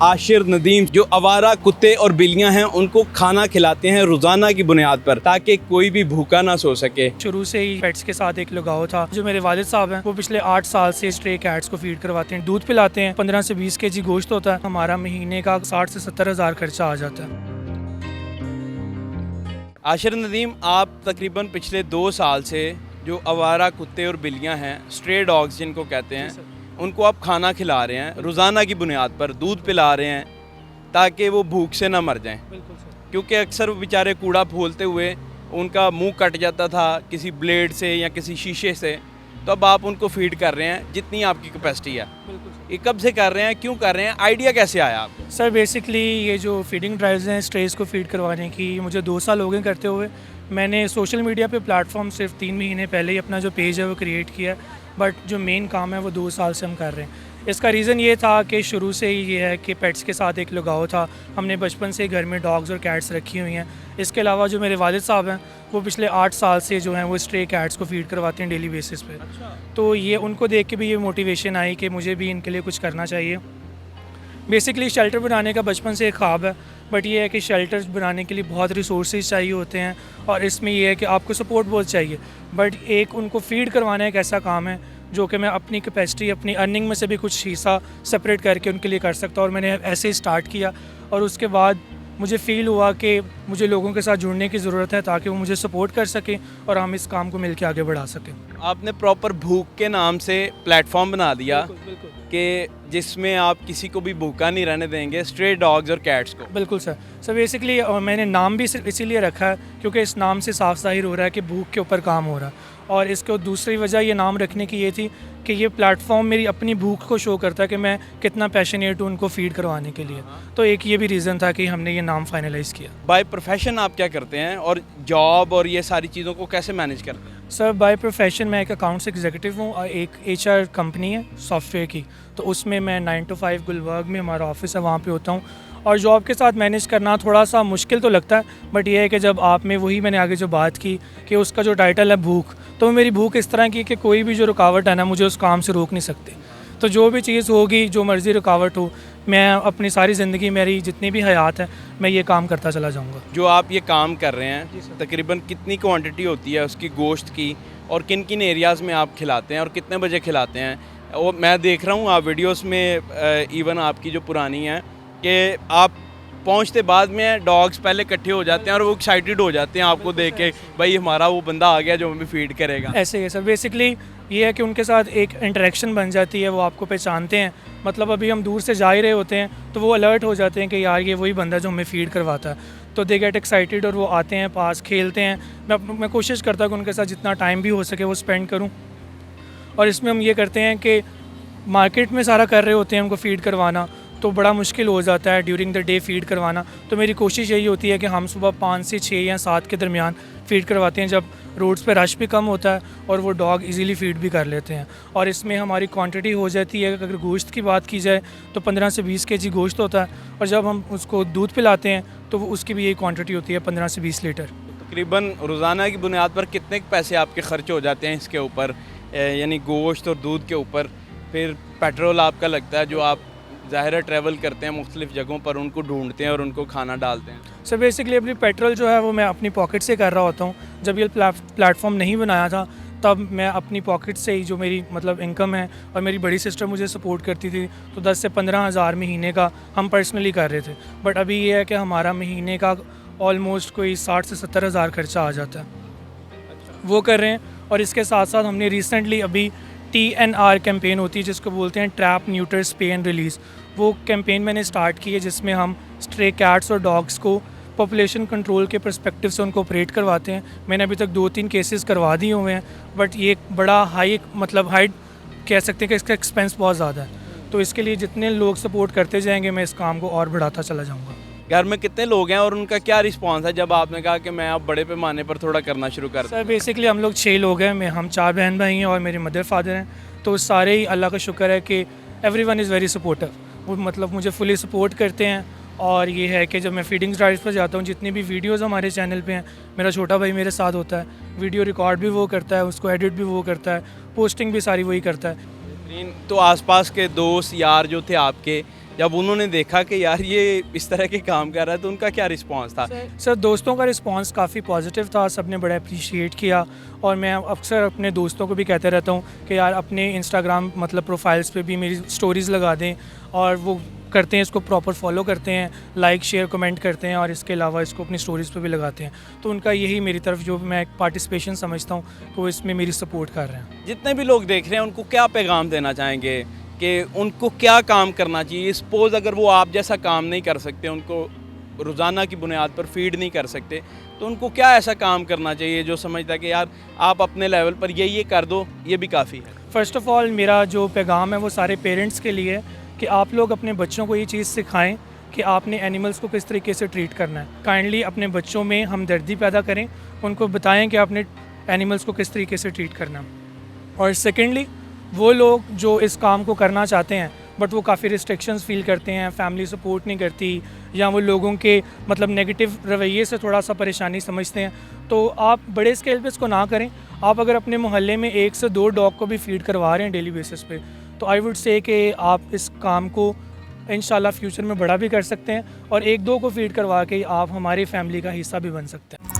आशिर नदीम जो आवारा कुत्ते और बिल्लियां हैं उनको खाना खिलाते हैं रोज़ाना की बुनियाद पर ताकि कोई भी भूखा ना सो सके। शुरू से ही पेट्स के साथ एक लगाव था। जो मेरे वालिद साहब हैं वो पिछले 8 साल से स्ट्रे कैट्स को फीड करवाते हैं, दूध पिलाते हैं, 15 से 20 केजी गोश्त होता है। हमारा महीने का 60 से 70 हज़ार खर्चा आ जाता है। आशिर नदीम, आप तकरीबन पिछले 2 साल से जो आवारा कुत्ते और बिल्लियां हैं, स्ट्रे डॉग्स जिनको कहते हैं, उनको आप खाना खिला रहे हैं रोज़ाना की बुनियाद पर, दूध पिला रहे हैं ताकि वो भूख से ना मर जाएं। क्योंकि अक्सर वो बेचारे कूड़ा फूलते हुए उनका मुंह कट जाता था किसी ब्लेड से या किसी शीशे से, तो अब आप उनको फीड कर रहे हैं जितनी आपकी कैपेसिटी है। ये कब से कर रहे हैं, क्यों कर रहे हैं, आइडिया कैसे आया आपको? सर बेसिकली ये जो फीडिंग ड्राइव्स हैं स्ट्रेस को फीड करवाने की, मुझे 2 साल हो गए करते हुए। मैंने सोशल मीडिया पे प्लेटफॉर्म सिर्फ 3 महीने पहले ही अपना जो पेज है वो क्रिएट किया, बट जो मेन काम है वो 2 साल से हम कर रहे हैं। इसका रीज़न ये था कि शुरू से ही ये है कि पेट्स के साथ एक लगाव था। हमने बचपन से घर में डॉग्स और कैट्स रखी हुई हैं। इसके अलावा जो मेरे वालिद साहब हैं वो पिछले 8 साल से जो हैं वो स्ट्रे कैट्स को फीड करवाते हैं डेली बेसिस पे। तो ये उनको देख के भी ये मोटिवेशन आई कि मुझे भी इनके लिए कुछ करना चाहिए। बेसिकली शेल्टर बनाने का बचपन से एक ख्वाब है, बट ये है कि शेल्टर्स बनाने के लिए बहुत रिसोर्सेज चाहिए होते हैं और इसमें ये है कि आपको सपोर्ट बहुत चाहिए। बट एक उनको फीड करवाना एक ऐसा काम है जो कि मैं अपनी कैपेसिटी, अपनी अर्निंग में से भी कुछ हिस्सा सेपरेट करके उनके लिए कर सकता हूँ। और मैंने ऐसे ही स्टार्ट किया और उसके बाद मुझे फ़ील हुआ कि मुझे लोगों के साथ जुड़ने की ज़रूरत है ताकि वो मुझे सपोर्ट कर सकें और हम इस काम को मिलकर आगे बढ़ा सकें। आपने प्रॉपर भूख के नाम से प्लेटफॉर्म बना दिया कि जिसमें आप किसी को भी भूखा नहीं रहने देंगे, स्ट्रे डॉग्स और कैट्स को। बिल्कुल सर। बेसिकली मैंने नाम भी सिर्फ इसीलिए रखा है क्योंकि इस नाम से साफ ज़ाहिर हो रहा है कि भूख के ऊपर काम हो रहा है। और इसको दूसरी वजह ये नाम रखने की ये थी कि ये प्लेटफॉर्म मेरी अपनी भूख को शो करता है कि मैं कितना पैशनेट हूँ उनको फीड करवाने के लिए। तो एक ये भी रीज़न था कि हमने ये नाम फाइनलाइज़ किया। बाय प्रोफेशन आप क्या करते हैं और जॉब और ये सारी चीज़ों को कैसे मैनेज करते हैं? सर बाय प्रोफेशन मैं एक अकाउंट्स एग्जीक्यूटिव हूँ और एक HR कंपनी है सॉफ्टवेयर की, तो उसमें मैं 9 to 5 गुलबर्ग में हमारा ऑफिस है वहाँ पे होता हूँ। और जॉब के साथ मैनेज करना थोड़ा सा मुश्किल तो लगता है, बट ये है कि जब आप में वही मैंने आगे जो बात की कि उसका जो टाइटल है भूख, तो मेरी भूख इस तरह की कि कोई भी जो रुकावट है ना मुझे उस काम से रोक नहीं सकती। तो जो भी चीज़ होगी, जो मर्ज़ी रुकावट हो, मैं अपनी सारी ज़िंदगी, मेरी जितनी भी हयात है, मैं ये काम करता चला जाऊँगा। जो आप ये काम कर रहे हैं तकरीबन कितनी क्वांटिटी होती है उसकी गोश्त की, और किन किन एरियाज़ में आप खिलाते हैं और कितने बजे खिलाते हैं? और मैं देख रहा हूँ आप वीडियोस में इवन आपकी जो पुरानी है कि आप पहुँचते बाद में डॉग्स पहले इकट्ठे हो जाते हैं और वो एक्साइटेड हो जाते हैं आपको देख के, भाई हमारा वो बंदा आ गया जो हमें फीड करेगा। ऐसे ही है सर। बेसिकली ये है कि उनके साथ एक इंटरेक्शन बन जाती है, वो आपको पहचानते हैं। मतलब अभी हम दूर से जा ही रहे होते हैं तो वो अलर्ट हो जाते हैं कि यार ये वही बंदा जो हमें फीड करवाता है, तो दे गेट एक्साइटेड और वो आते हैं पास, खेलते हैं। मैं कोशिश करता हूँ कि उनके साथ जितना टाइम भी हो सके वो स्पेंड करूँ। और इसमें हम ये करते हैं कि मार्केट में सारा कर रहे होते हैं उनको फ़ीड करवाना, तो बड़ा मुश्किल हो जाता है ड्यूरिंग द डे फ़ीड करवाना। तो मेरी कोशिश यही होती है कि हम सुबह 5 से 6 या 7 के दरमियान फ़ीड करवाते हैं, जब रोड्स पे रश भी कम होता है और वो डॉग इजीली फ़ीड भी कर लेते हैं। और इसमें हमारी क्वांटिटी हो जाती है, अगर गोश्त की बात की जाए तो 15 से 20 केजी गोश्त होता है, और जब हम उसको दूध पिलाते हैं तो वो उसकी भी यही क्वान्टिटी होती है 15 से 20 लीटर। तकरीबन रोज़ाना की बुनियाद पर कितने पैसे आपके खर्च हो जाते हैं इसके ऊपर, यानी गोश्त और दूध के ऊपर? फिर पेट्रोल आपका लगता है जो आप ज़ाहिर ट्रैवल करते हैं मुख्तलिफ़ जगहों पर, उनको ढूंढते हैं और उनको खाना डालते हैं। सर बेसिकली अपनी पेट्रोल जो है वो मैं अपनी पॉकेट से कर रहा होता हूँ। जब ये प्लेटफॉर्म नहीं बनाया था तब मैं अपनी पॉकेट से ही, जो मेरी मतलब इनकम है और मेरी बड़ी सिस्टर मुझे सपोर्ट करती थी, तो 10 से 15 हज़ार महीने का हम पर्सनली कर रहे थे। बट अभी ये है कि हमारा महीने का ऑलमोस्ट कोई 60 से 70 हज़ार खर्चा आ जाता है, वो कर रहे हैं। और इसके साथ साथ हमने रिसेंटली अभी TNR कैंपेन होती है जिसको बोलते हैं ट्रैप, न्यूटर, स्पे एंड रिलीज़, वो कैंपेन मैंने स्टार्ट की है जिसमें हम स्ट्रे कैट्स और डॉग्स को पॉपुलेशन कंट्रोल के पर्सपेक्टिव से उनको ऑपरेट करवाते हैं। मैंने अभी तक 2-3 केसेस करवा दिए हुए हैं, बट ये बड़ा हाई कह सकते हैं कि इसका एक्सपेंस बहुत ज़्यादा है। तो इसके लिए जितने लोग सपोर्ट करते जाएंगे मैं इस काम को और बढ़ाता चला जाऊँगा। घर में कितने लोग हैं और उनका क्या रिस्पांस है जब आपने कहा कि मैं अब बड़े पैमाने पर थोड़ा करना शुरू कर? सर बेसिकली हम लोग 6 लोग हैं, हम 4 बहन भाई हैं और मेरे मदर फादर हैं। तो सारे ही अल्लाह का शुक्र है कि एवरीवन इज़ वेरी सपोर्टिव। वो मतलब मुझे फुली सपोर्ट करते हैं। और ये है कि जब मैं फीडिंग ड्राइव्स पर जाता हूँ, जितनी भी वीडियोज़ हमारे चैनल पे हैं, मेरा छोटा भाई मेरे साथ होता है, वीडियो रिकॉर्ड भी वो करता है, उसको एडिट भी वो करता है, पोस्टिंग भी सारी वही करता है। तो आसपास के दोस्त यार जो थे आपके, जब उन्होंने देखा कि यार ये इस तरह के काम कर रहा है तो उनका क्या रिस्पांस था? सर दोस्तों का रिस्पांस काफ़ी पॉजिटिव था, सबने बड़ा अप्रिशिएट किया। और मैं अक्सर अपने दोस्तों को भी कहते रहता हूँ कि यार अपने इंस्टाग्राम मतलब प्रोफाइल्स पे भी मेरी स्टोरीज़ लगा दें, और वो करते हैं, इसको प्रॉपर फॉलो करते हैं, लाइक शेयर कमेंट करते हैं, और इसके अलावा इसको अपनी स्टोरीज़ पे भी लगाते हैं। तो उनका यही मेरी तरफ जो मैं पार्टिसिपेशन समझता हूँ कि वो इसमें मेरी सपोर्ट कर रहे हैं। जितने भी लोग देख रहे हैं उनको क्या पैगाम देना चाहेंगे कि उनको क्या काम करना चाहिए? सपोज़ अगर वो आप जैसा काम नहीं कर सकते, उनको रोज़ाना की बुनियाद पर फीड नहीं कर सकते, तो उनको क्या ऐसा काम करना चाहिए जो समझता है कि यार आप अपने लेवल पर ये कर दो, ये भी काफ़ी है? फ़र्स्ट ऑफ़ ऑल मेरा जो पैगाम है वो सारे पेरेंट्स के लिए है कि आप लोग अपने बच्चों को ये चीज़ सिखाएं कि आपने एनिमल्स को किस तरीके से ट्रीट करना है। काइंडली अपने बच्चों में हमदर्दी पैदा करें, उनको बताएं कि आपने एनिमल्स को किस तरीके से ट्रीट करना है। और सेकेंडली वो लोग जो इस काम को करना चाहते हैं बट वो काफ़ी रिस्ट्रिक्शंस फील करते हैं, फैमिली सपोर्ट नहीं करती, या वो लोगों के मतलब नेगेटिव रवैये से थोड़ा सा परेशानी समझते हैं, तो आप बड़े स्केल पे इसको ना करें। आप अगर अपने मोहल्ले में 1 से 2 डॉग को भी फीड करवा रहे हैं डेली बेसिस पे, तो आई वुड से कि आप इस काम को इंशाल्लाह फ्यूचर में बड़ा भी कर सकते हैं, और 1-2 को फीड करवा के आप हमारी फैमिली का हिस्सा भी बन सकते हैं।